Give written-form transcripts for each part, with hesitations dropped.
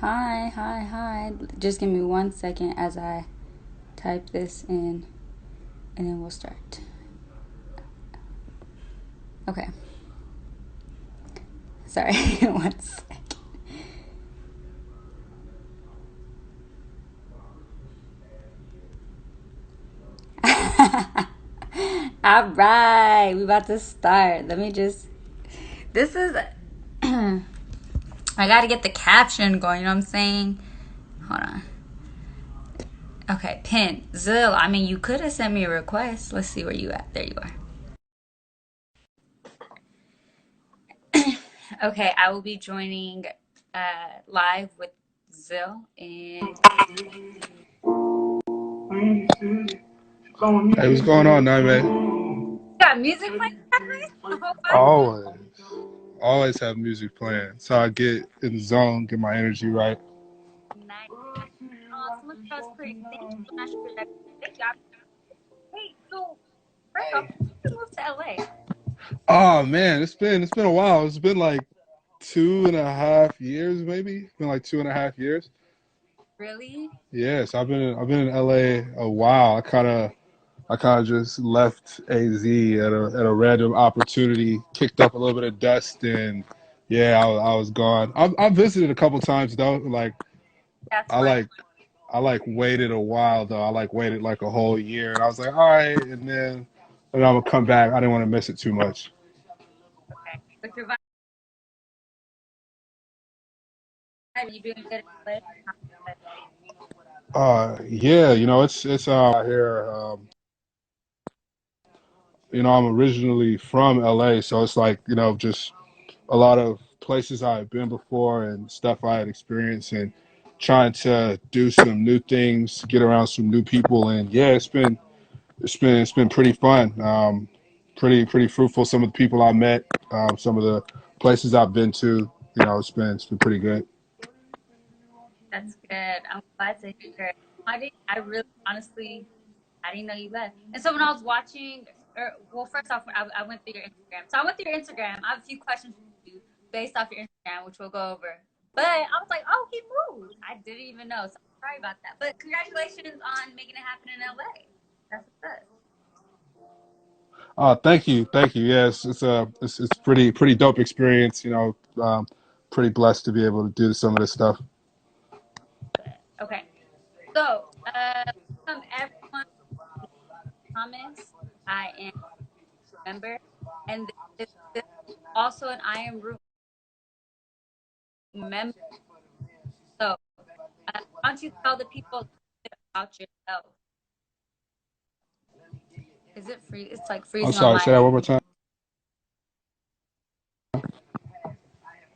Hi, hi, hi. Just give me 1 second as I type this in and then we'll start. Okay. Sorry, 1 second. All right, we about to start. Let me just. This is. I gotta get the caption going, you know what I'm saying? Hold on. Okay, pin. Zill, I mean, you could have sent me a request. Let's see where you at. There you are. Okay, I will be joining live with Zill and Hey, what's going on, Niamey? got music playing the whole time. Always, always have music playing, so I get in the zone, get my energy right. Nice. Oh, someone said was pretty. Thank you. I'm not sure that. Thank you. Hey, so first off, when did you move to LA? Oh man, it's been a while. It's been like 2.5 years, maybe. It's been like 2.5 years. Really? Yes, I've been in LA a while. I kind of just left AZ at a random opportunity, kicked up a little bit of dust, and yeah, I was gone. I've visited a couple times though. Like That's I fine. like I like waited a while though. I like waited like a whole year, and I was like, all right, and I'm gonna come back. I didn't want to miss it too much. Okay. But you're vibing. You doing good in LA? Yeah, it's out here. I'm originally from LA, so it's like just a lot of places I had been before and stuff I had experienced, and trying to do some new things, get around some new people, and yeah, it's been pretty fun. Pretty fruitful. Some of the people I met, some of the places I've been to, it's been pretty good. That's good. I'm glad to hear it. I really, honestly, I didn't know you left. And so when I was watching, well, first off, I went through your Instagram. So I went through your Instagram. I have a few questions for you based off your Instagram, which we'll go over. But I was like, oh, he moved. I didn't even know. So sorry about that. But congratulations on making it happen in LA. That's what's up. Thank you, thank you. Yes, it's pretty dope experience. Pretty blessed to be able to do some of this stuff. Okay. So, welcome everyone to comments. I am a member. And this is also an I Am Root member. So, why don't you tell the people a little bit about yourself? Is it free? It's like I'm freezing on sorry. my Say that one end. more time.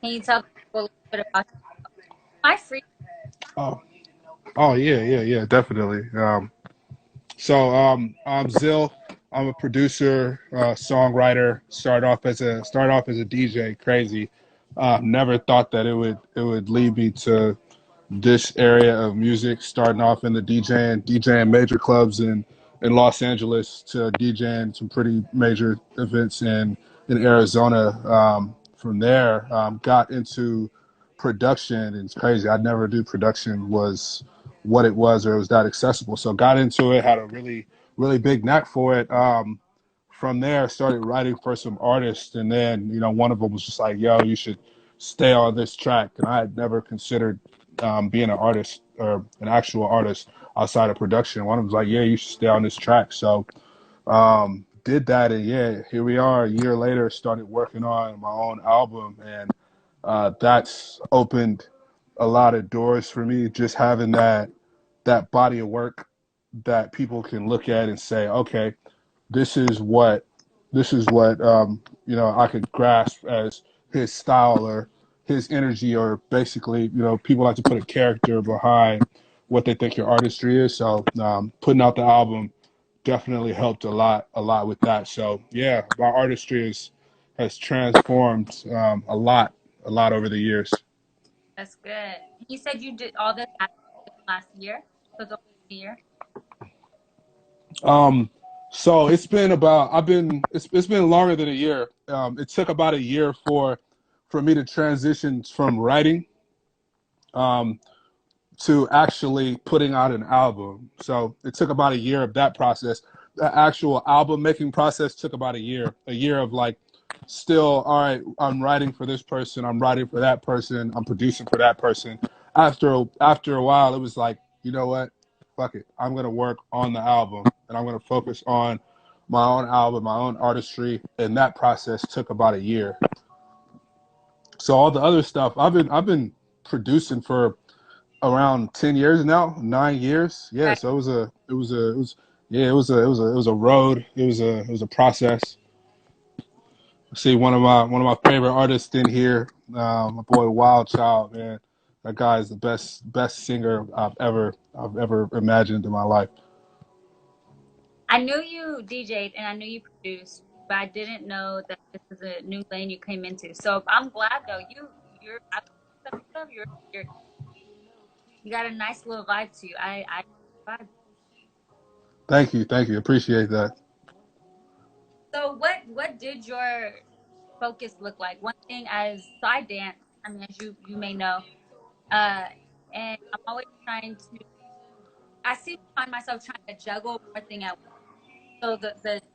Can you tell people a little bit about my free? Oh, oh yeah, yeah, yeah, definitely. I'm Zill. I'm a producer, songwriter. Started off as a DJ. Crazy. Never thought that it would lead me to this area of music. Starting off in the DJing major clubs in Los Angeles to DJing some pretty major events in Arizona. From there, got into production. And it's crazy. I never knew production was what it was or it was that accessible. So got into it, had a really big knack for it. From there, started writing for some artists, and then one of them was just like, "Yo, you should stay on this track." And I had never considered being an artist or an actual artist outside of production. One of them was like, "Yeah, you should stay on this track." So did that, and yeah, here we are. A year later, started working on my own album, and that's opened a lot of doors for me. Just having that body of work that people can look at and say, okay, this is what I could grasp as his style or his energy, or basically, people like to put a character behind what they think your artistry is. So putting out the album definitely helped a lot with that. So yeah, my artistry has transformed a lot over the years. That's good. You said you did all this last year, so it's over a year. Um, so it's been longer than a year. It took about a year for me to transition from writing to actually putting out an album. So it took about a year of that process. The actual album making process took about a year of like, still, all right, I'm writing for this person, I'm writing for that person, I'm producing for that person. After a while, it was like, you know what, fuck it, I'm gonna work on the album, and I'm gonna focus on my own album, my own artistry, and that process took about a year. So all the other stuff, I've been producing for around 10 years now, 9 years. Yeah, Right. so it was yeah, it was a road. It was a process. See, one of my favorite artists in here, my boy Wild Child, man. That guy is the best singer I've ever imagined in my life. I knew you DJ'd and I knew you produced, but I didn't know that this is a new lane you came into. So I'm glad though. You're I love stuff. You got a nice little vibe to you. I vibe. Thank you, appreciate that. So what did your focus look like? One thing as so I dance, I mean as you may know, uh and I'm always trying to I seem to find myself trying to juggle more thing at once. So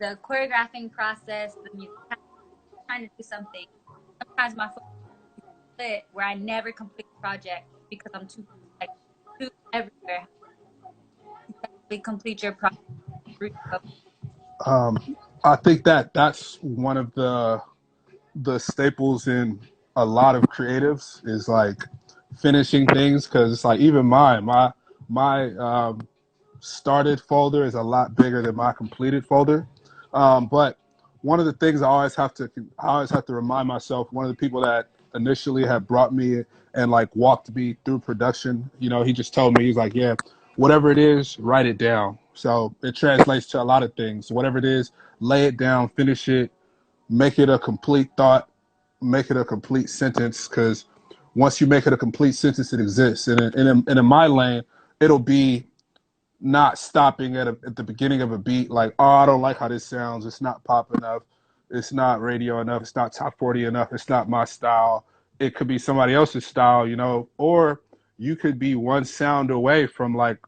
the choreographing process, the music, trying to do something. Sometimes my focus split where I never complete the project because I'm too like too everywhere. To complete your project. Um, I think that that's one of the staples in a lot of creatives is like finishing things, because it's like even my started folder is a lot bigger than my completed folder. But one of the things I always have to remind myself, one of the people that initially had brought me and like walked me through production, he just told me, he's like, yeah, whatever it is, write it down. So it translates to a lot of things. Whatever it is, lay it down, finish it, make it a complete thought, make it a complete sentence, because once you make it a complete sentence, it exists. And in my lane, it'll be not stopping at the beginning of a beat, like, oh, I don't like how this sounds. It's not pop enough. It's not radio enough. It's not top 40 enough. It's not my style. It could be somebody else's style, or you could be one sound away from like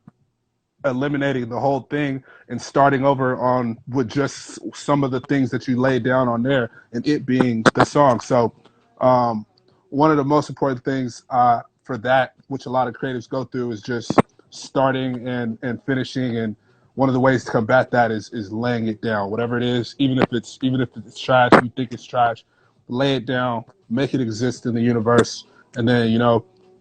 eliminating the whole thing and starting over on with just some of the things that you laid down on there, and it being the song. So um, one of the most important things for that, which a lot of creatives go through, is just starting and finishing. And one of the ways to combat that is laying it down, whatever it is, even if it's trash, you think it's trash, lay it down, make it exist in the universe, and then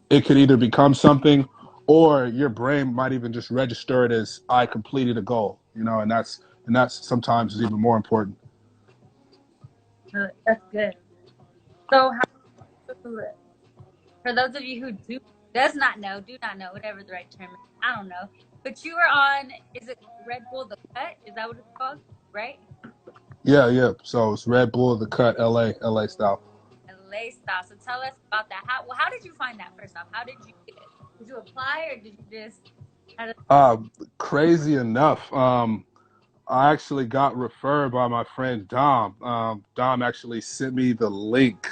it could either become something, or your brain might even just register it as I completed a goal, and that's sometimes is even more important. That's good. So for those of you who do not know, whatever the right term is, I don't know. But you were on, is it Red Bull the Cut? Is that what it's called? Right? Yeah, yeah. So it's Red Bull, the cut, LA style. LA style. So tell us about that. How did you find that first off? How did you get it? Did you apply or did you just how did, Uh, Crazy enough, I actually got referred by my friend Dom. Dom actually sent me the link,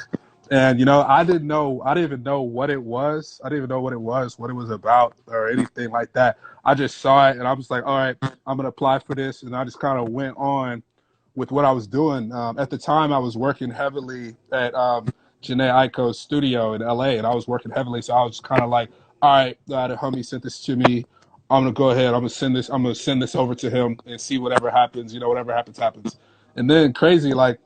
and I didn't even know what it was. I didn't even know what it was about, or anything like that. I just saw it, and I was like, all right, I'm gonna apply for this, and I just kind of went on with what I was doing. At the time, I was working heavily at Janae Aiko's studio in LA, and I was working heavily, so I was kind of like, all right, the homie sent this to me. I'm gonna go ahead. I'm gonna send this over to him and see whatever happens. Whatever happens, happens. And then crazy, like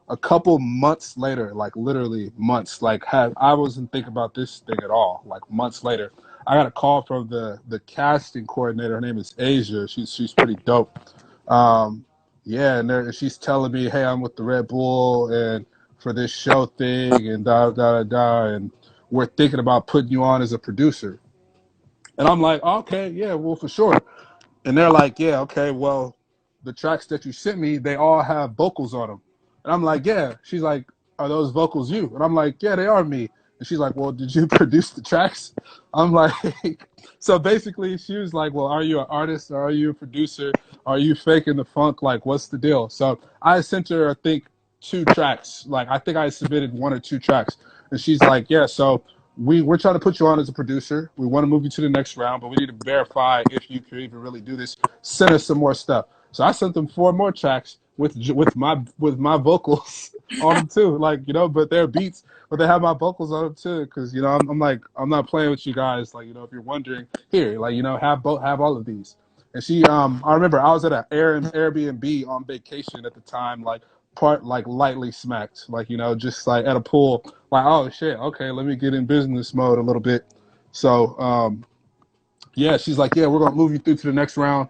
a couple months later, like literally months, like I wasn't thinking about this thing at all. Like months later, I got a call from the casting coordinator. Her name is Asia. She's pretty dope. Um, yeah, and she's telling me, hey, I'm with the Red Bull and for this show thing and da da da da, and we're thinking about putting you on as a producer. And I'm like, okay, yeah, well, for sure. And they're like, yeah, okay, well, the tracks that you sent me, they all have vocals on them. And I'm like, yeah. She's like, are those vocals you? And I'm like, yeah, they are me. And she's like, well, did you produce the tracks? I'm like, so basically, she was like, well, are you an artist? Or are you a producer? Are you faking the funk? Like, what's the deal? So I sent her, I think, two tracks. Like, I think I submitted one or two tracks. And she's like, yeah, so we're trying to put you on as a producer. We want to move you to the next round, but we need to verify if you can even really do this. Send us some more stuff. So I sent them 4 more tracks with my vocals on them too. Like, you know, but they're beats, but they have my vocals on them too. Because, you know, I'm like, I'm not playing with you guys. Like, you know, if you're wondering, here, like, you know, have all of these. And I remember I was at an Airbnb on vacation at the time, like part like lightly smacked, like, you know, just like at a pool, like, oh shit, okay, let me get in business mode a little bit. So yeah, she's like, yeah, we're gonna move you through to the next round.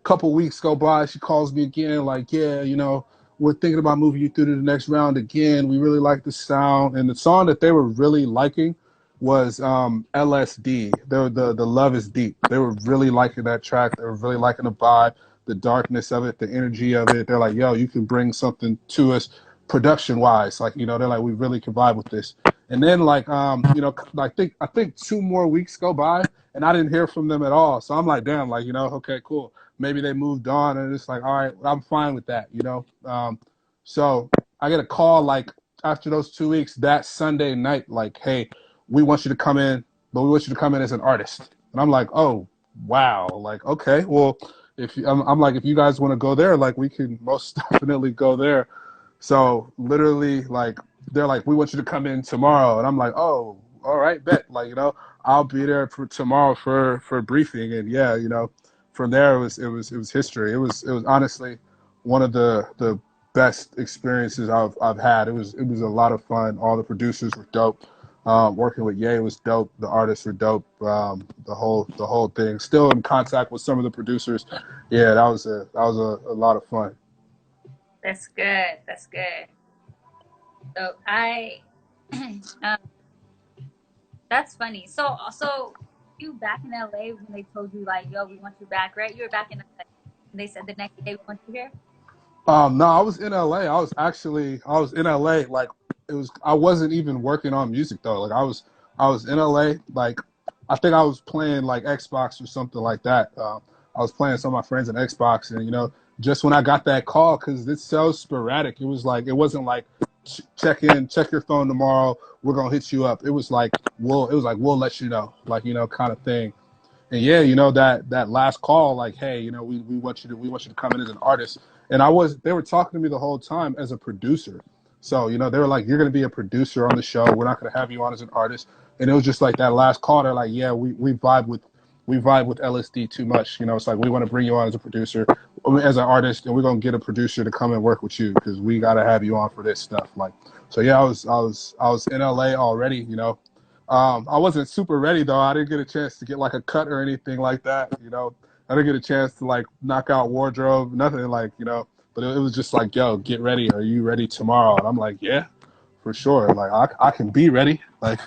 Couple weeks go by, she calls me again, like, yeah, you know, we're thinking about moving you through to the next round again. We really like the sound, and the song that they were really liking was LSD. The Love is Deep. They were really liking that track. They were really liking the vibe, the darkness of it, the energy of it. They're like, yo, you can bring something to us production wise. Like, you know, they're like, we really can vibe with this. And then like you know, I think 2 more weeks go by and I didn't hear from them at all. So I'm like, damn, like, you know, okay, cool. Maybe they moved on, and it's like, all right, I'm fine with that, you know. So I get a call like after those 2 weeks that Sunday night, like, hey, we want you to come in, but we want you to come in as an artist. And I'm like, oh wow, like, okay, well, I'm like, if you guys want to go there, like, we can most definitely go there. So literally, like, they're like, we want you to come in tomorrow, and I'm like, oh, all right, bet. Like, you know, I'll be there for tomorrow for briefing, and yeah, you know, from there it was history. It was honestly one of the best experiences I've had. It was a lot of fun. All the producers were dope. Working with Ye was dope. The artists were dope. The whole thing. Still in contact with some of the producers. Yeah, that was a lot of fun. That's good. That's good. So I, um, that's funny. So you back in LA when they told you like, yo, we want you back, right? You were back in LA, and they said the next day we want you here. No, I was in LA. I was in LA. Like, I wasn't even working on music though. Like, I was in LA. Like, I think I was playing like Xbox or something like that. I was playing some of my friends in Xbox, and, you know, just when I got that call, because it's so sporadic. It was like, it wasn't like check your phone tomorrow. We're gonna hit you up. It was like we'll let you know, like, you know, kind of thing. And yeah, you know, that last call, like, hey, you know, we want you to come in as an artist. And they were talking to me the whole time as a producer. So, you know, they were like, you're gonna be a producer on the show. We're not gonna have you on as an artist. And it was just like that last call, they're like, yeah, we vibe with LSD too much. You know, it's like, we want to bring you on as a producer, as an artist, and we're gonna get a producer to come and work with you because we gotta have you on for this stuff. Like, so yeah, I was in LA already, you know. I wasn't super ready though. I didn't get a chance to get like a cut or anything like that. You know, I didn't get a chance to like knock out wardrobe, nothing, like, you know. But it was just like, yo, get ready. Are you ready tomorrow? And I'm like, yeah, for sure. Like, I can be ready. Like,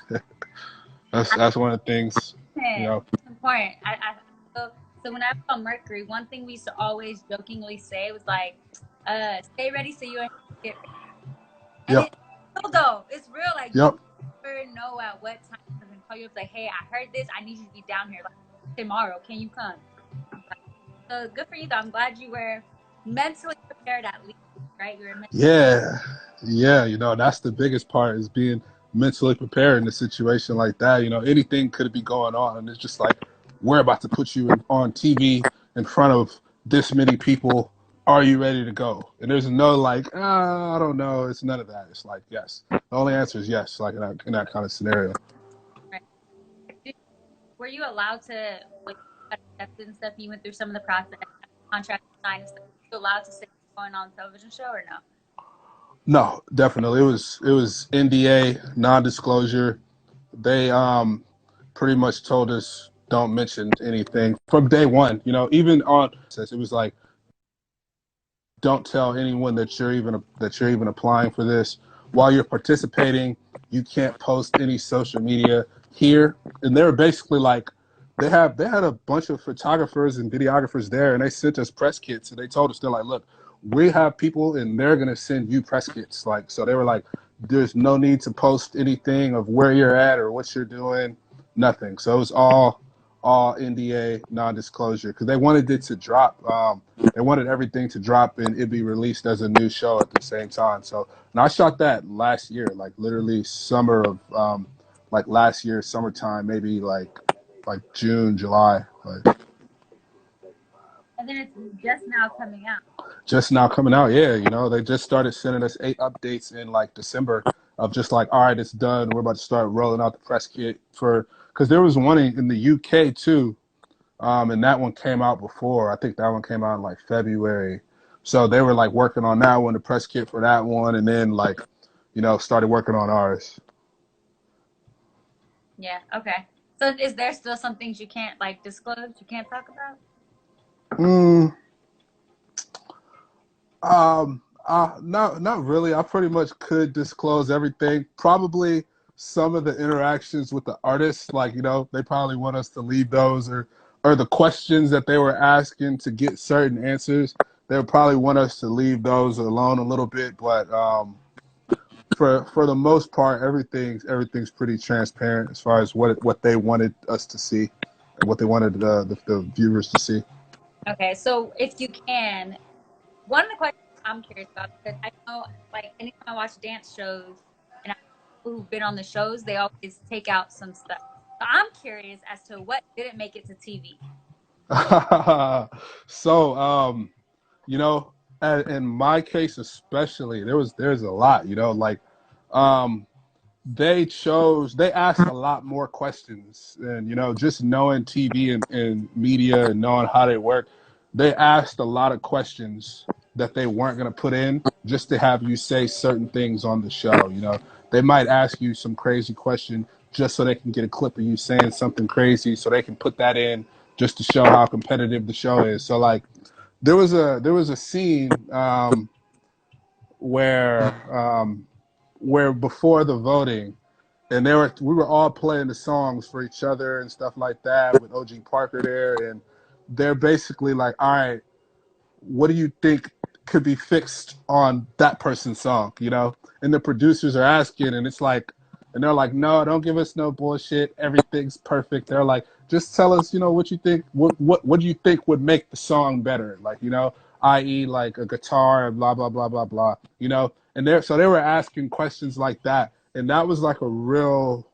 that's one of the things, you Man, know. it's important. So when I was on Mercury, one thing we used to always jokingly say was like, stay ready so you ain't get ready. And it's Yep. real though. It's real. Like, you Yep. never know at what time they're gonna call you up like, hey, I heard this, I need you to be down here like tomorrow. Can you come? Like, so good for you though. I'm glad you were mentally prepared at least, right? You were mentally Yeah. Yeah. You know, that's the biggest part, is being mentally prepared in a situation like that. You know, anything could be going on. And it's just like, we're about to put you on TV in front of this many people. Are you ready to go? And there's no like, I don't know. It's none of that. It's like, yes. The only answer is yes, like in that kind of scenario. right. Did- Were you allowed to like accept and stuff? You went through some of the process, contract sign and stuff. Were you allowed to say going on television show or no? No, definitely. It was NDA, non-disclosure. They pretty much told us don't mention anything from day one. You know, even on it was like, don't tell anyone that you're even applying for this. While you're participating, you can't post any social media here. And they were basically like, they had a bunch of photographers and videographers there, and they sent us press kits, and they told us, they're like, look, we have people, and they're gonna send you press kits. Like, so they were like, there's no need to post anything of where you're at or what you're doing, nothing. So it was all NDA, non-disclosure, because they wanted it to drop. They wanted everything to drop and it be released as a new show at the same time. So, and I shot that last year, like literally summer of like last year summertime, maybe like June, July. Like And then it's just now coming out. just now coming out. Yeah, they just started sending us 8 updates in like December of just like, all right, it's done. We're about to start rolling out the press kit for because there was one in the UK too, and that one came out before. I think that one came out in like February. So they were like working on that one, the press kit for that one, and then like, started working on ours. Yeah. Okay. So is there still some things you can't like disclose? You can't talk about? Mm, not really. I pretty much could disclose everything. Probably some of the interactions with the artists, like, they probably want us to leave those or the questions that they were asking to get certain answers. They would probably want us to leave those alone a little bit, but for the most part, everything's pretty transparent as far as what they wanted us to see and what they wanted the viewers to see. Okay. So if you can, one of the questions I'm curious about, because I know like anytime I watch dance shows and I, people who've been on the shows, they always take out some stuff. So I'm curious as to what didn't make it to TV. So, you know, in my case especially, there's a lot, like um, they asked a lot more questions, and just knowing TV and media and knowing how they work, they asked a lot of questions that they weren't going to put in just to have you say certain things on the show. They might ask you some crazy question just so they can get a clip of you saying something crazy so they can put that in just to show how competitive the show is. So like there was a scene where where before the voting, and we were all playing the songs for each other and stuff like that with OG Parker there, and they're basically like, all right, what do you think could be fixed on that person's song, And the producers are asking, and it's like, and they're like, no, don't give us no bullshit. Everything's perfect. They're like, just tell us, what you think. What do you think would make the song better? Like, i.e., like a guitar and blah blah blah blah blah. And they were asking questions like that, and that was like a real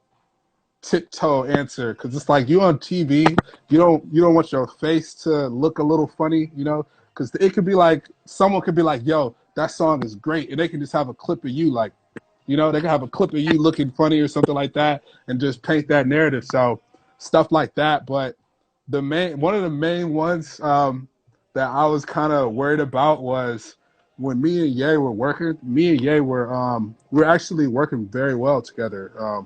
tiptoe answer because it's like you on TV, you don't want your face to look a little funny, because it could be like someone could be like, "Yo, that song is great," and they can just have a clip of you like, they can have a clip of you looking funny or something like that, and just paint that narrative. So stuff like that. But one of the main ones that I was kind of worried about was when me and Ye were working. Me and Ye were actually working very well together.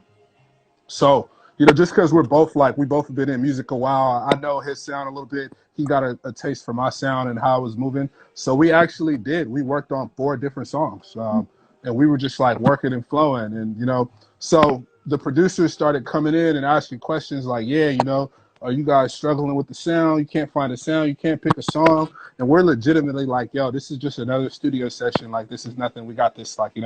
So, just because we both have been in music a while, I know his sound a little bit. He got a taste for my sound and how I was moving. So we actually did. We worked on 4 different songs, and we were just like working and flowing. And so the producers started coming in and asking questions like, "Yeah, are you guys struggling with the sound? You can't find a sound. You can't pick a song." And we're legitimately like, "Yo, this is just another studio session. Like, this is nothing. We got this. Like,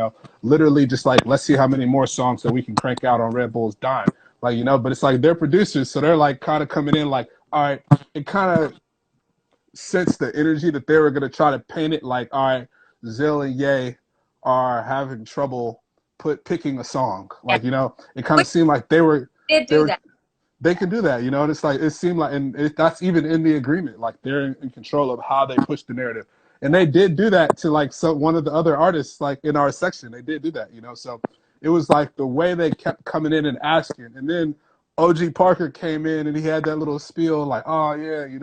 literally just like, let's see how many more songs that we can crank out on Red Bull's dime." Like, but it's like they're producers, so they're like kind of coming in like, all right, it kind of sense the energy that they were going to try to paint it like, all right, Zill and Ye are having trouble picking a song. Yeah. Like, it kind of Which seemed like they were did they do were that. they can do that, and it's like it seemed like, and that's even in the agreement, like they're in control of how they push the narrative, and they did do that to like one of the other artists, like in our section, they did do that, So it was like the way they kept coming in and asking, and then OG Parker came in and he had that little spiel like, oh yeah, you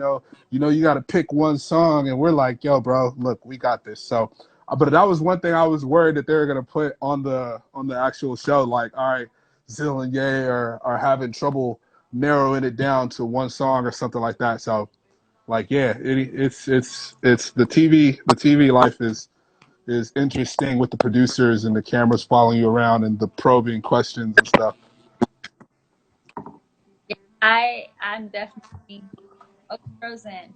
got to pick one song, and we're like, yo, bro, look, we got this. So, but that was one thing I was worried that they were gonna put on the actual show, like, all right, Zill and Ye are having trouble narrowing it down to one song or something like that. So, like, yeah, it's the TV life is interesting with the producers and the cameras following you around and the probing questions and stuff. Yeah, I'm definitely frozen.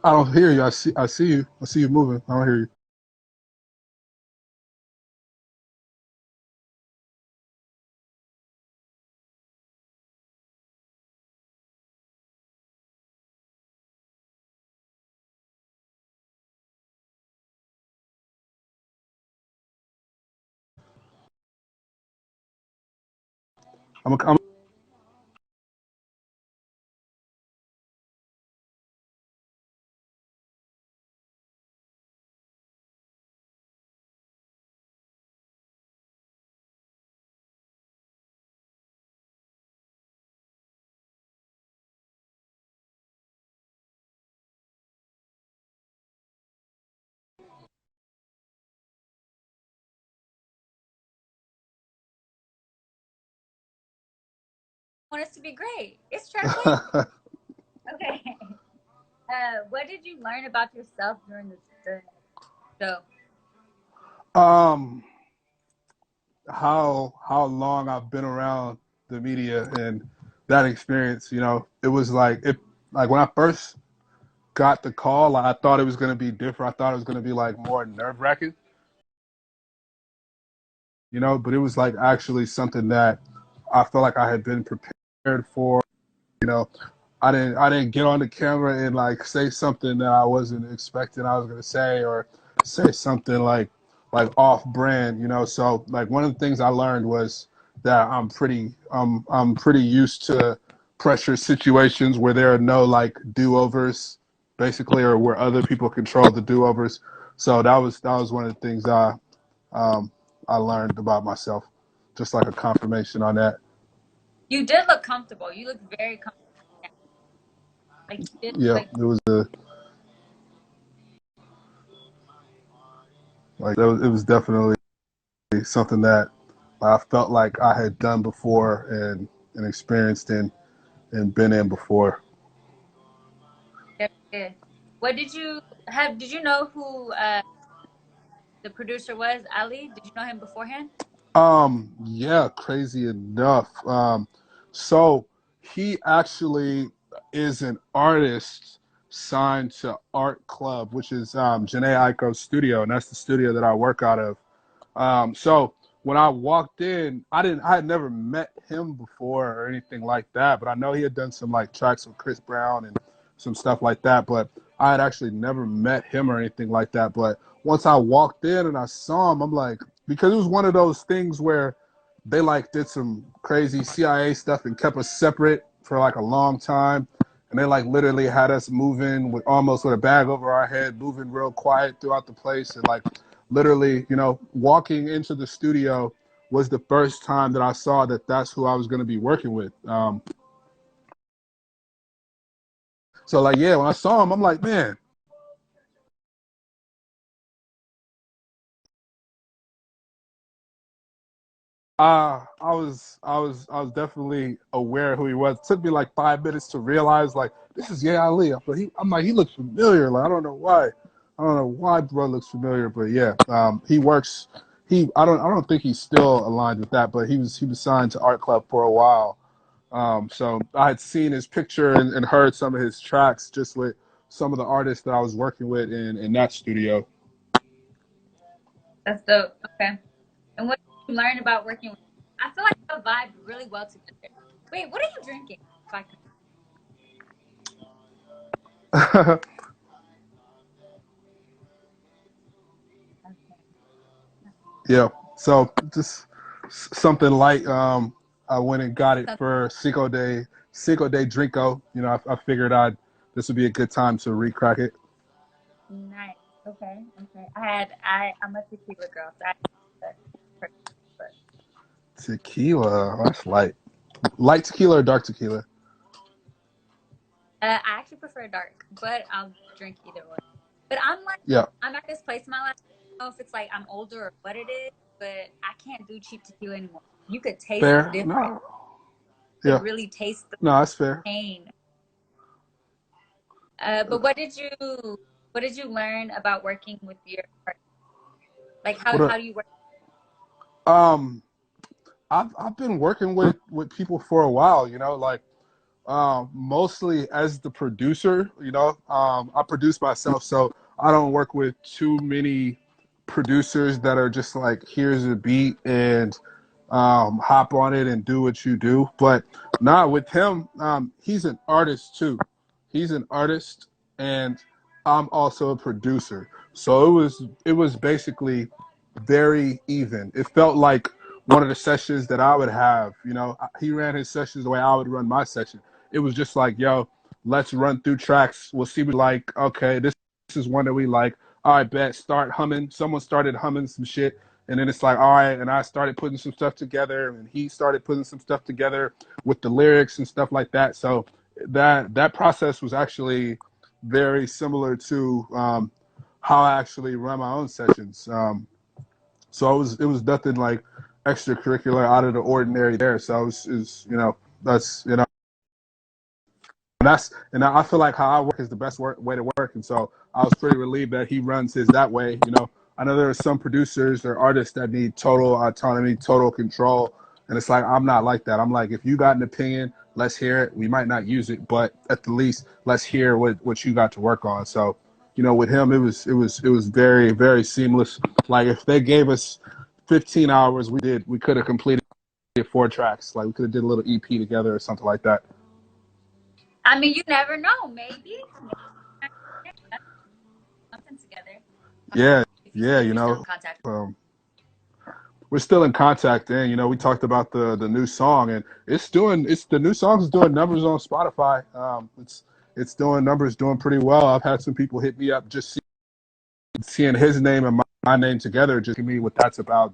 I don't hear you. I see you. I see you moving. I don't hear you. I'm Want us to be great. It's translation. Okay. What did you learn about yourself during the show? um how long I've been around the media and that experience, it was like when I first got the call, I thought it was going to be different. I thought it was going to be like more nerve wracking, but it was like actually something that I felt like I had been prepared for. You know, I didn't get on the camera and like say something that I wasn't expecting I was gonna say, or say something like off brand. So like one of the things I learned was that I'm pretty used to pressure situations where there are no like do overs, basically, or where other people control the do overs. So that was one of the things um, I learned about myself, just like a confirmation on that. You did look comfortable. You looked very comfortable. Like you did Yeah, like it was definitely something that I felt like I had done before and experienced and been in before. very good. What did you have? Did you know who the producer was? Ali? Did you know him beforehand? Yeah, crazy enough. So he actually is an artist signed to Art Club, which is Janae Aiko's studio, and that's the studio that I work out of. So when I walked in, I had never met him before or anything like that, but I know he had done some like tracks with Chris Brown and some stuff like that, but I had actually never met him or anything like that. But once I walked in and I saw him, I'm like, because it was one of those things where they like did some crazy CIA stuff and kept us separate for like a long time. And they like literally had us moving with almost with a bag over our head, moving real quiet throughout the place. And like literally, walking into the studio was the first time that I saw that that's who I was going to be working with. So like, yeah, when I saw him, I'm like, man, I was definitely aware of who he was. It took me like 5 minutes to realize like this is Yeah Ali. But I'm like, he looks familiar. Like I don't know why bro looks familiar, but yeah, he works. I don't think he's still aligned with that, but he was signed to Art Club for a while. So I had seen his picture and heard some of his tracks just with some of the artists that I was working with in that studio. That's dope. Okay. And what did you learn about working with? I feel like they'll vibe really well together. Wait, what are you drinking? If I could. Yeah. So just something light. I went and got it Okay. for Cinco de Drinko. I figured this would be a good time to recrack it. Nice. Okay. Okay. I'm a tequila girl, so but Tequila. That's light. Light tequila or dark tequila? I actually prefer dark, but I'll drink either one. But Yeah. I'm at this place in my life. I don't know if it's like I'm older or what it is, but I can't do cheap tequila anymore. You could taste the Fair. difference. No. You Yeah. could really taste the No, that's fair. pain. But what did you learn about working with your partner? Like What how up? do you work? Um, I've been working with people for a while. Like Mostly as the producer, I produce myself, so I don't work with too many producers that are just like, here's a beat and hop on it and do what you do. But not with him. He's an artist too. He's an artist, and I'm also a producer. So it was basically very even. It felt like one of the sessions that I would have. He ran his sessions the way I would run my session. It was just like, yo, let's run through tracks. We'll see what we like. Okay, this is one that we like. All right, bet. Start humming. Someone started humming some shit. And then it's like, all right, and I started putting some stuff together, and he started putting some stuff together with the lyrics and stuff like that. So that process was actually very similar to how I actually run my own sessions. So it was nothing like extracurricular out of the ordinary there. So that's and I feel like how I work is the best way to work. And so I was pretty relieved that he runs his that way. I know there are some producers or artists that need total autonomy, total control. And it's like, I'm not like that. I'm like, if you got an opinion, let's hear it. We might not use it, but at the least let's hear what you got to work on. So, with him, it was very, very seamless. Like if they gave us 15 hours, we could have completed 4 tracks. Like we could have did a little EP together or something like that. I mean, you never know. Maybe something together. Yeah, If yeah, you're still in contact. um, we're still in contact. And we talked about the new song, and it's the new song is doing numbers on Spotify. It's doing numbers, doing pretty well. I've had some people hit me up just seeing his name and my name together, just give me what that's about,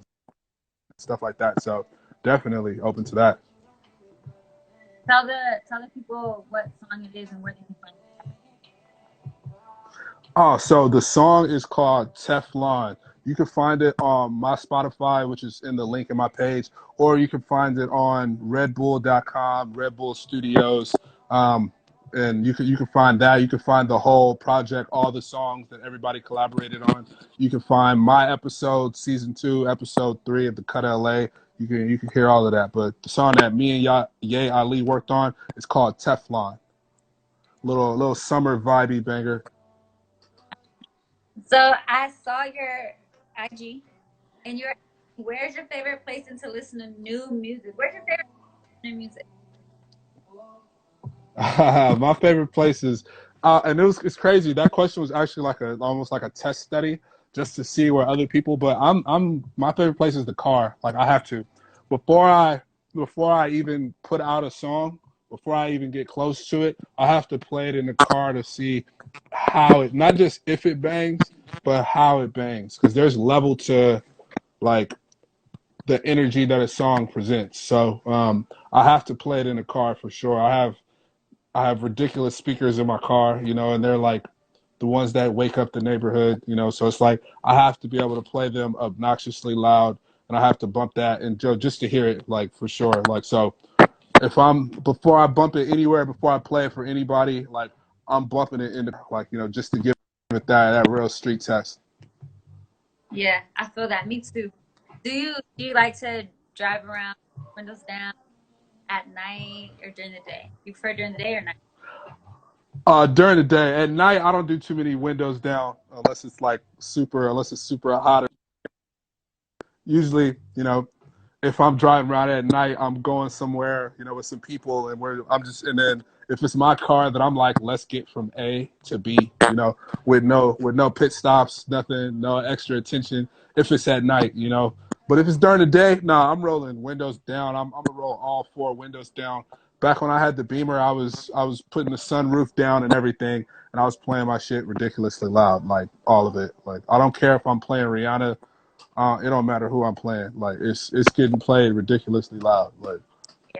stuff like that. So definitely open to that. Tell the people what song it is and where they can find Oh, so the song is called Teflon. You can find it on my Spotify, which is in the link in my page, or you can find it on RedBull.com, Red Bull Studios, and you can find that. You can find the whole project, all the songs that everybody collaborated on. You can find my episode, season 2, episode 3 of the Cut LA. You can hear all of that. But the song that me and Ye Ali worked on is called Teflon. Little summer vibey banger. it. So I saw your IG and where's your favorite place to listen to new music? Where's your favorite new music? My favorite places, and it's crazy. That question was actually like almost like a test study just to see where other people. But my favorite place is the car. Like I have to, before I before I even put out a song, before I even get close to it, I have to play it in the car to see how it, not just if it bangs, but how it bangs. Because there's level to like the energy that a song presents. So I have to play it in the car for sure. I have ridiculous speakers in my car, and they're like the ones that wake up the neighborhood. So it's like I have to be able to play them obnoxiously loud, and I have to bump that and just to hear it, like for sure. Like so, if I'm before I bump it anywhere, before I play it for anybody, like I'm bumping it in the like just to give it that real street test. Yeah, I feel that. Me too. Do you like to drive around windows down at night or during the day? You prefer during the day or night? During the day, at night I don't do too many windows down unless it's super hot. Usually, if I'm driving around at night, I'm going somewhere, with some people, and then if it's my car, that I'm like, let's get from A to B, with no pit stops, nothing, no extra attention. If it's at night, but if it's during the day, nah, I'm rolling windows down. I'm gonna roll all 4 windows down. Back when I had the Beamer, I was putting the sunroof down and everything, and I was playing my shit ridiculously loud, like all of it. Like I don't care if I'm playing Rihanna, it don't matter who I'm playing. Like it's getting played ridiculously loud. Like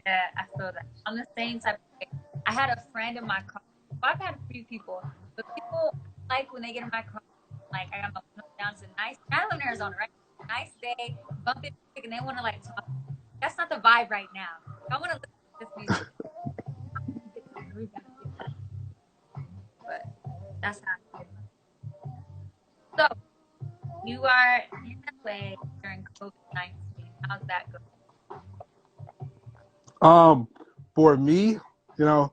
Yeah, I feel that. I'm the same type of way. I had a friend in my car. Well, I've had a few people, but people like when they get in my car, like I got my windows down. It's a nice. I live in Arizona, right? Nice day, bump it, and they want to like talk. That's not the vibe right now. I want to listen to this music. Get some groove and get that. But that's how I feel. So you are in LA during COVID-19. How's that going? um, for me, you know.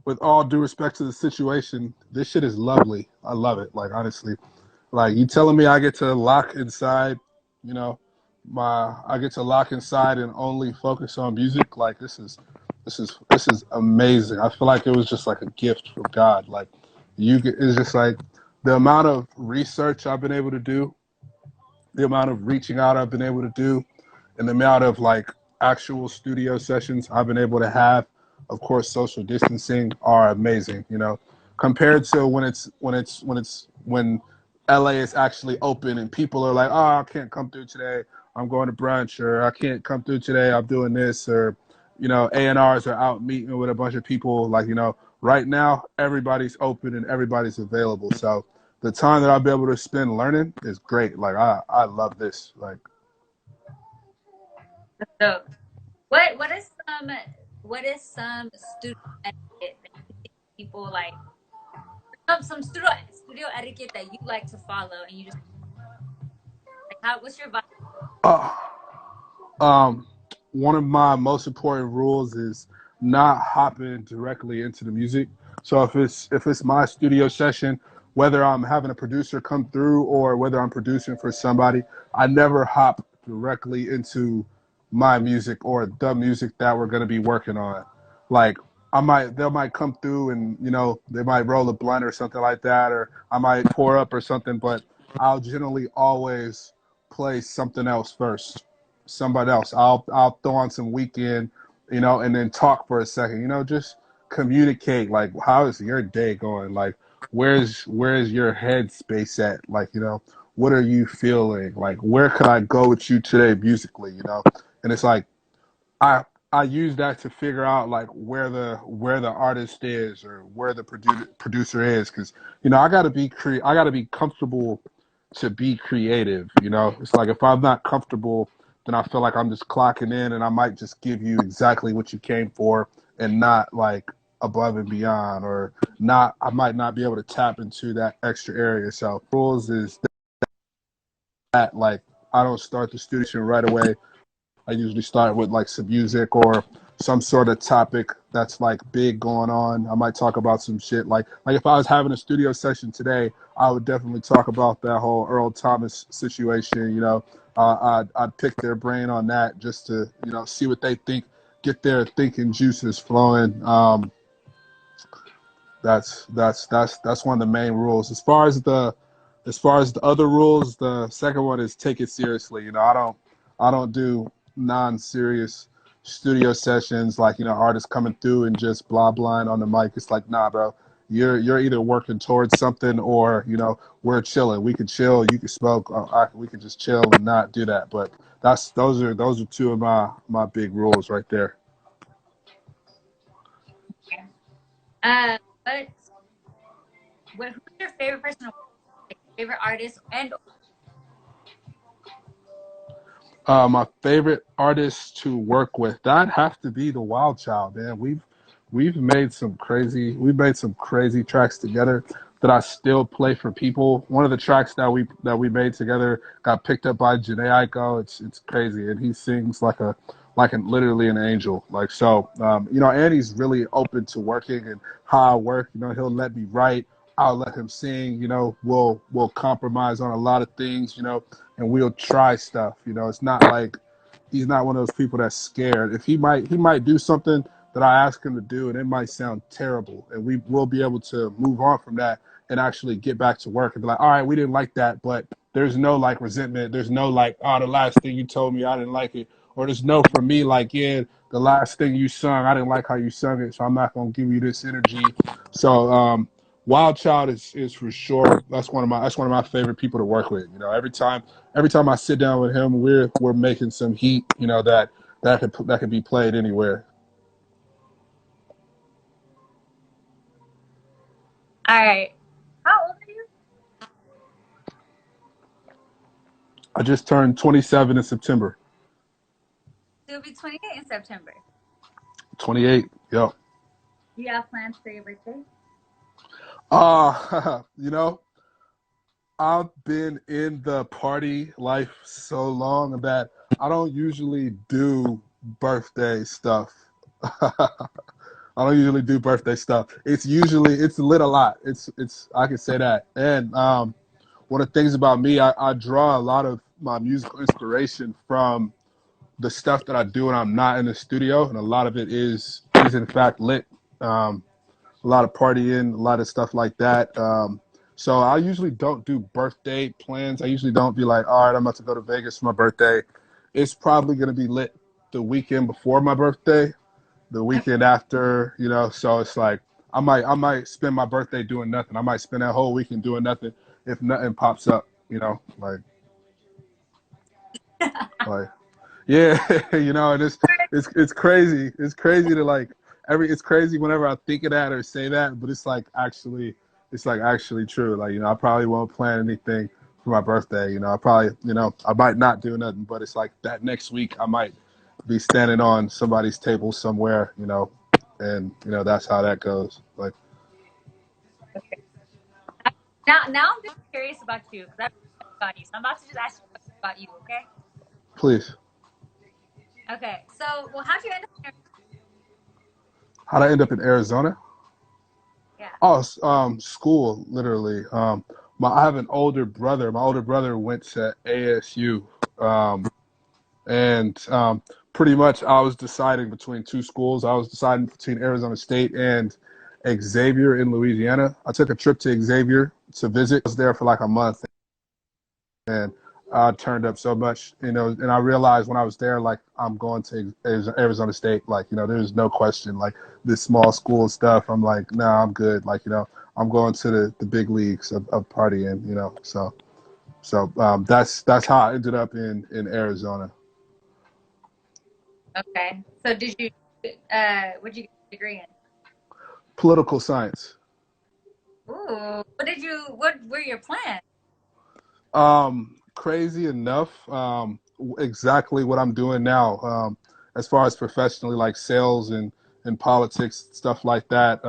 with all due respect to the situation, this shit is lovely. I love it. Like honestly, like you telling me I get to lock inside, you know, I get to lock inside and only focus on music. Like this is amazing. I feel like it was just like a gift from God. Like it's just like the amount of research I've been able to do, the amount of reaching out I've been able to do, and the amount of like actual studio sessions I've been able to have, of course, social distancing are amazing. You know, compared to when LA is actually open and people are like, oh, I can't come through today. I'm going to brunch, or I can't come through today. I'm doing this, or you know, A&Rs are out meeting with a bunch of people. Like you know, right now everybody's open and everybody's available. So the time that I'll be able to spend learning is great. Like I love this. Like So, what is some studio etiquette that you think people like? Some studio etiquette that you like to follow, and you just like how? What's your vibe? uh, um one of my most important rules is not hopping directly into the music. So if it's my studio session, whether I'm having a producer come through or whether I'm producing for somebody, I never hop directly into my music or the music that we're going to be working on. Like they might come through and you know they might roll a blunt or something like that, or I might pour up or something, but I'll generally always play something else first, somebody else. I'll throw on some Weekend, you know, and then talk for a second. You know, just communicate. Like, how is your day going? Like, where's your head space at? Like, you know, what are you feeling? Like, where could I go with you today musically? You know, and it's like I I use that to figure out like where the artist is or where the producer is, because you know I gotta be comfortable to be creative. You know, it's like if I'm not comfortable, then I feel like I'm just clocking in, and I might just give you exactly what you came for and not like above and beyond, or not I might not be able to tap into that extra area. So rules is that like I don't start the studio right away. I usually start with like some music or some sort of topic that's like big going on. I might talk about some shit like if I was having a studio session today, I would definitely talk about that whole Earl Thomas situation. You know, I'd pick their brain on that just to you know see what they think, get their thinking juices flowing. That's one of the main rules. As far as the other rules, the second one is take it seriously. You know, I don't do non-serious studio sessions like you know artists coming through and just blah blahing on the mic. It's like nah, bro. You're either working towards something or you know we're chilling. We can chill. You can smoke. We can just chill and not do that. But those are two of my big rules right there. But who's your favorite person? Like, favorite artist and My favorite artist to work with, that have to be the Wild Child, man. We've made some crazy tracks together that I still play for people. One of the tracks that we made together got picked up by Janae Aiko. It's crazy, and he sings like literally an angel. Like so, you know, and he's really open to working and how I work. You know, he'll let me write. I'll let him sing. You know, we'll compromise on a lot of things. You know, and we'll try stuff. You know, it's not like he's not one of those people that's scared. If he might do something that I ask him to do, and it might sound terrible, and we will be able to move on from that and actually get back to work and be like, all right, we didn't like that, but there's no like resentment. There's no like, oh, the last thing you told me, I didn't like it, or there's no for me like, yeah, the last thing you sung, I didn't like how you sung it, so I'm not gonna give you this energy. So Wild Child is for sure. That's one of my favorite people to work with. You know, every time I sit down with him, we're making some heat. You know that could be played anywhere. all right. How old are you? I just turned 27 in September. You'll be 28 in September. 28. Yep. Do you have plans for your birthday? You know, I've been in the party life so long that I don't usually do birthday stuff. I don't usually do birthday stuff. It's usually it's lit a lot. It's I can say that. And one of the things about me, I draw a lot of my musical inspiration from the stuff that I do when I'm not in the studio, and a lot of it is in fact lit. A lot of partying, a lot of stuff like that. So I usually don't do birthday plans. I usually don't be like, all right, I'm about to go to Vegas for my birthday. It's probably going to be lit the weekend before my birthday, the weekend after, you know. So it's like I might spend my birthday doing nothing. I might spend that whole weekend doing nothing if nothing pops up, you know, like yeah, you know, and it's crazy. It's crazy to like it's crazy whenever I think of that or say that, but it's like actually true. Like, you know, I probably won't plan anything for my birthday. You know, I probably, you know, I might not do nothing, but it's like that next week I might be standing on somebody's table somewhere, you know, and you know that's how that goes. Like, Okay. Now I'm just curious about you because I don't know about you. So I'm about to just ask you questions about you. Okay. please, Okay. So, well, how'd you end up here? how'd I end up in Arizona? Yeah. Oh, school, literally. I have an older brother. My older brother went to ASU, um, and pretty much I was deciding between two schools. I was deciding between Arizona State and Xavier in Louisiana. I took a trip to Xavier to visit. I was there for like a month, and I turned up so much, you know, and I realized when I was there, like, I'm going to Arizona State, like, you know, there's no question, like, this small school stuff, I'm like, nah, I'm good, like, you know, I'm going to the big leagues of partying, you know, so that's how I ended up in Arizona. Okay. So did you what'd you get a degree in? Political science. Ooh. What were your plans? Crazy enough, exactly what I'm doing now, as far as professionally, like sales and politics, stuff like that.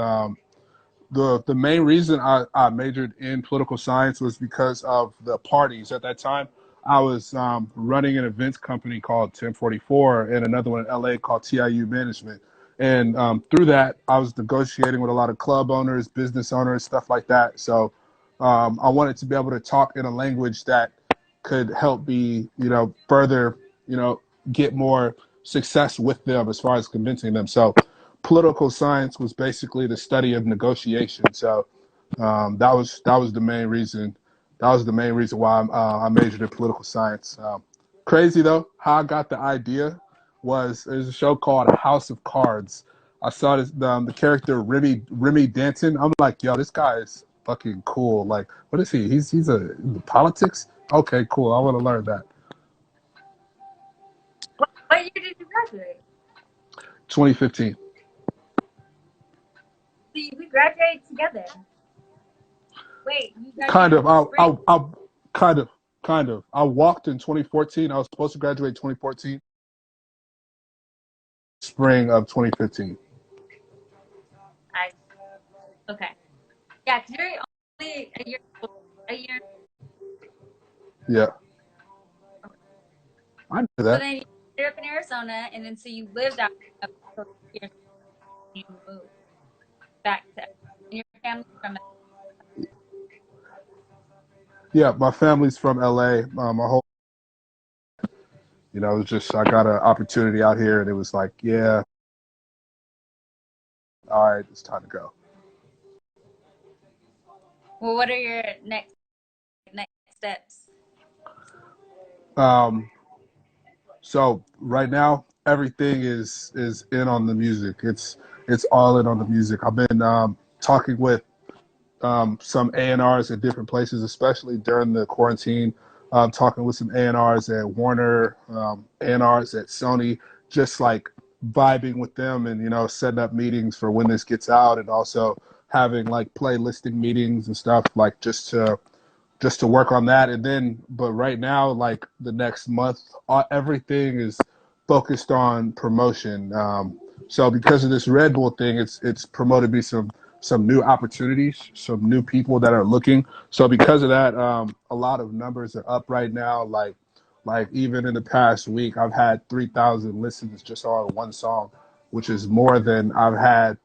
The main reason I majored in political science was because of the parties at that time. I was running an events company called 1044 and another one in LA called TIU Management. And through that, I was negotiating with a lot of club owners, business owners, stuff like that. So I wanted to be able to talk in a language that could help me, you know, further, you know, get more success with them as far as convincing them. So political science was basically the study of negotiation. So that was the main reason. That was the main reason why I majored in political science. Crazy though, how I got the idea was there's a show called House of Cards. I saw this the character Remy Danton. I'm like, yo, this guy is fucking cool. Like, what is he? He's a politics. Okay, cool. I want to learn that. What year did you graduate? 2015. See, we graduated together. Wait, you Kind graduated of. in the spring? I kind of. I walked in 2014. I was supposed to graduate 2014, spring of 2015. I okay. Yeah, 'cause you're only a year. Yeah, Okay. I knew So that. then you ended up in Arizona, and then so you lived out there for 2 years, and you moved back to, and your family's from. Yeah, my family's from LA. My whole, you know, it was just I got an opportunity out here, and it was like, yeah, all right, it's time to go. Well, what are your next steps? Um, so right now, everything is in on the music. It's all in on the music. I've been talking with some A&Rs at different places, especially during the quarantine. Talking with some A&Rs at Warner, A&Rs at Sony, just like vibing with them and, you know, setting up meetings for when this gets out, and also having like playlisting meetings and stuff, like just to work on that. And then, but right now, like the next month, everything is focused on promotion. So because of this Red Bull thing, it's promoted me some new opportunities, some new people that are looking. So because of that, a lot of numbers are up right now. Like even in the past week, I've had 3,000 listens just on one song, which is more than I've had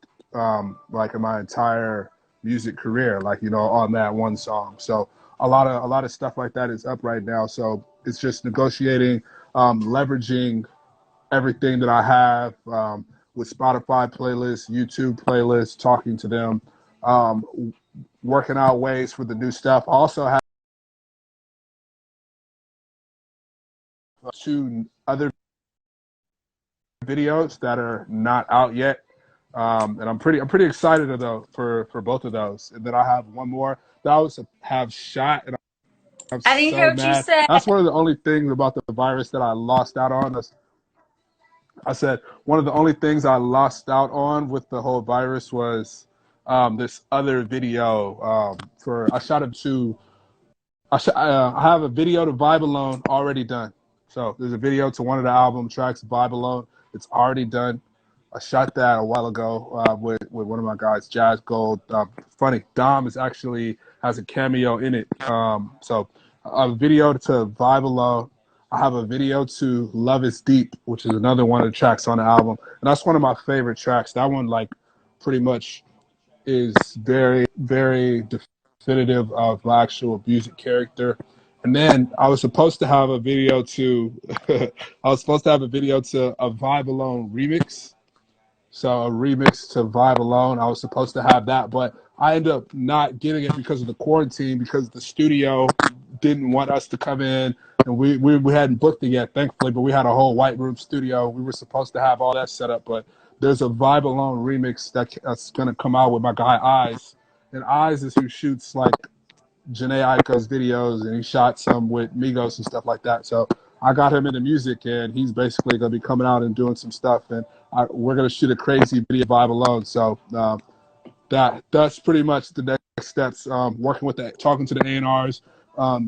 like in my entire music career, like, you know, on that one song. So a lot of stuff like that is up right now. So it's just negotiating, leveraging everything that I have, with Spotify playlists, YouTube playlists, talking to them, working out ways for the new stuff. I also have two other videos that are not out yet. And I'm pretty excited though for both of those. And then I have one more that I was have shot, and I'm I didn't hear so what you mad. said. That's one of the only things about the virus that I lost out on. I said one of the only things I lost out on with the whole virus was, this other video, for I shot it to I have a video to Vibe Alone already done. So there's a video to one of the album tracks, Vibe Alone. It's already done. I shot that a while ago, with one of my guys, Jazz Gold. Funny, Dom is actually has a cameo in it. So a video to Vibe Alone. I have a video to Love Is Deep, which is another one of the tracks on the album, and that's one of my favorite tracks. That one, like, pretty much is very definitive of my actual music character. And then I was supposed to have a video to I was supposed to have a video to a Vibe Alone remix. So a remix to Vibe Alone. I was supposed to have that, but I ended up not getting it because of the quarantine, because the studio didn't want us to come in, and we hadn't booked it yet, thankfully, but we had a whole white room studio. We were supposed to have all that set up, but there's a Vibe Alone remix that's going to come out with my guy Eyes. And Eyes is who shoots like Janae Aiko's videos, and he shot some with Migos and stuff like that. So I got him into music, and he's basically going to be coming out and doing some stuff. And we're going to shoot a crazy video Vibe Alone. So that's pretty much the next steps. Working with talking to the A&Rs,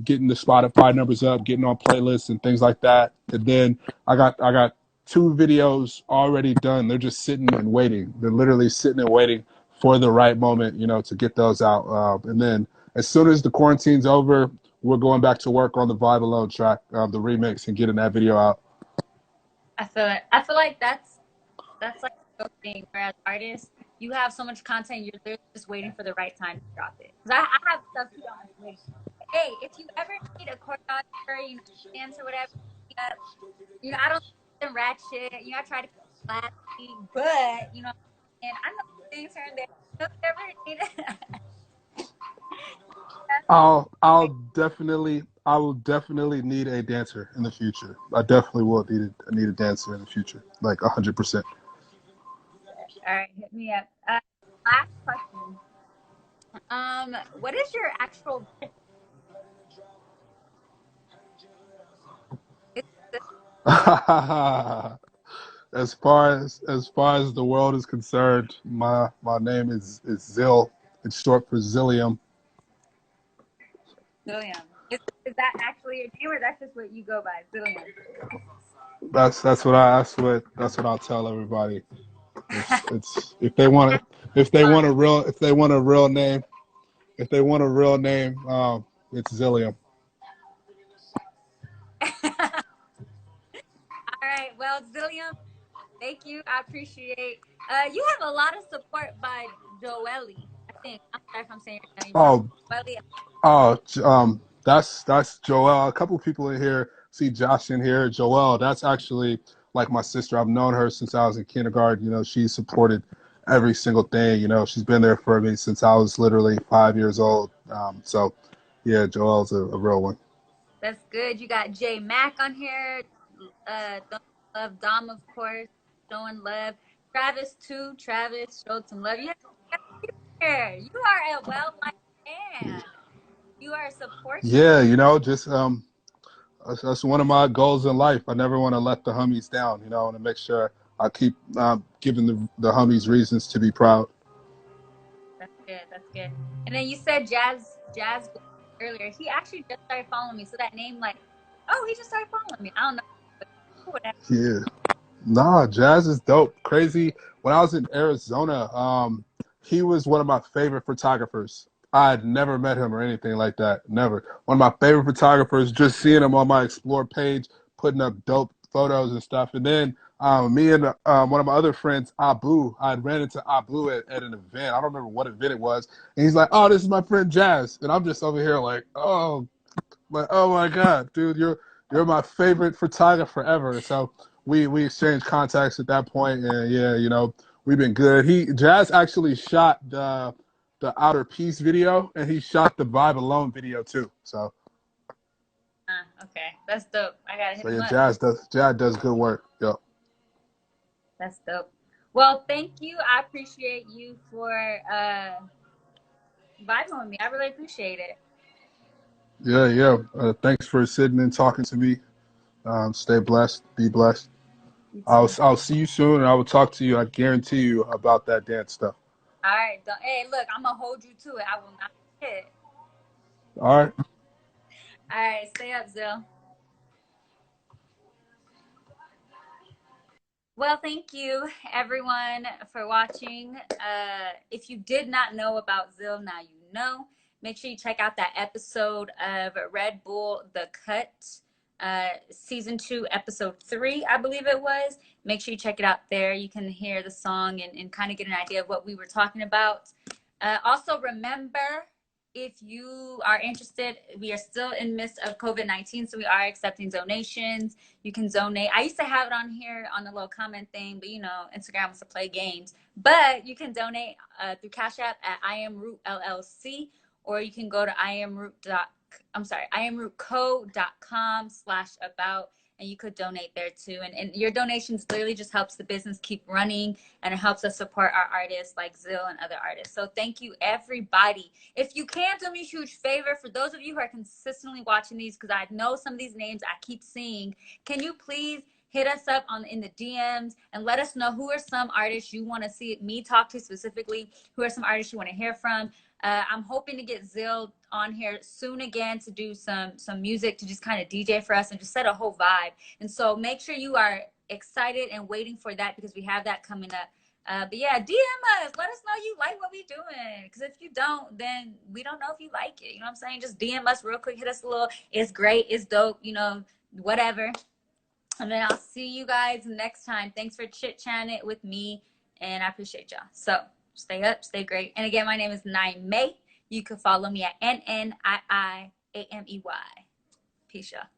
getting the Spotify numbers up, getting on playlists and things like that. And then I got two videos already done. They're just sitting and waiting. They're literally sitting and waiting for the right moment, you know, to get those out. And then as soon as the quarantine's over, we're going back to work on the Vibe Alone track, the remix, and getting that video out. I feel it. I feel like that's like a good thing. Whereas artists, you have so much content, you're literally just waiting for the right time to drop it. Because I have stuff too on my way. Hey, if you ever need a choreographer, you know, dance or whatever, you know, I don't do them ratchet. You know, I try to keep it classy, but you know, and I know things here and there. So if you ever need I will definitely need a dancer in the future. I definitely will need a dancer in the future, like 100%. all right, hit me up. Last question. What is your actual As far as the world is concerned, my name is Zill. It's short for Zillium. Zillion? Is that actually your name, or that's just what you go by, Zillion? That's what I'll tell everybody. It's Fun. if they want a real name, it's Zillium. All right. Well, Zillion, thank you. I appreciate. You have a lot of support by Joelle. I think. I'm sorry if I'm saying your name wrong. Oh, Joelle. that's Joelle. A couple of people in here. See Josh in here. Joelle, that's actually like my sister. I've known her since I was in kindergarten. You know, she supported every single thing. You know, she's been there for me since I was literally 5 years old. So, yeah, Joelle's a real one. That's good. You got J Mac on here. Don't love Dom, of course, showing love. Travis too. Travis showed some love. You have here. You are a well-liked man. You are a support system. Yeah, you know, just that's one of my goals in life. I never want to let the homies down. You know, I want to make sure I keep giving the homies reasons to be proud. That's good. That's good. And then you said Jazz earlier. He actually just started following me. So that name, like, oh, he just started following me. I don't know, but whatever. Yeah. Nah, Jazz is dope. Crazy. When I was in Arizona, he was one of my favorite photographers. I had never met him or anything like that. Never. One of my favorite photographers, just seeing him on my Explore page, putting up dope photos and stuff. And then Me and one of my other friends, Abu, I had ran into Abu at an event. I don't remember what event it was. And he's like, "Oh, this is my friend Jazz," and I'm just over here like, oh my God, dude, you're my favorite photographer ever. So we exchanged contacts at that point, and yeah, you know, we've been good. Jazz actually shot the Outer Peace video, and he shot the Vibe Alone video too. Okay, that's dope. I gotta hit So him yeah, up. Jazz does good work. Yo. That's dope. Well, thank you. I appreciate you for vibing with me. I really appreciate it. Yeah, yeah. Thanks for sitting and talking to me. Stay blessed. Be blessed. You I'll too. I'll see you soon, and I will talk to you. I guarantee you about that dance stuff. All right. Hey, look, I'm gonna hold you to it. I will not forget. All right. All right. Stay up, Zill. Well, thank you everyone for watching. If you did not know about Zill, now you know. Make sure you check out that episode of Red Bull The Cut, season 2, episode 3, I believe it was. Make sure you check it out there. You can hear the song and kind of get an idea of what we were talking about. Also, remember, if you are interested, we are still in midst of COVID-19, so we are accepting donations. You can donate. I used to have it on here on the little comment thing, but you know, Instagram wants to play games. But you can donate through Cash App at Am Root LLC, or you can go to iamrootco.com/about, and you could donate there too. And your donations literally just helps the business keep running, and it helps us support our artists like Zill and other artists. So thank you, everybody. If you can do me a huge favor, for those of you who are consistently watching these, because I know some of these names I keep seeing, can you please hit us up in the DMs and let us know who are some artists you want to see me talk to specifically, who are some artists you want to hear from. I'm hoping to get Zill on here soon again to do some music, to just kind of DJ for us and just set a whole vibe. And so make sure you are excited and waiting for that, because we have that coming up. But yeah, DM us. Let us know you like what we doing. Because if you don't, then we don't know if you like it. You know what I'm saying? Just DM us real quick. Hit us a little. It's great. It's dope. You know, whatever. And then I'll see you guys next time. Thanks for chit-chatting with me. And I appreciate y'all. So stay up. Stay great. And again, my name is Niamey. You can follow me at NNIIAMEY. Peace, y'all.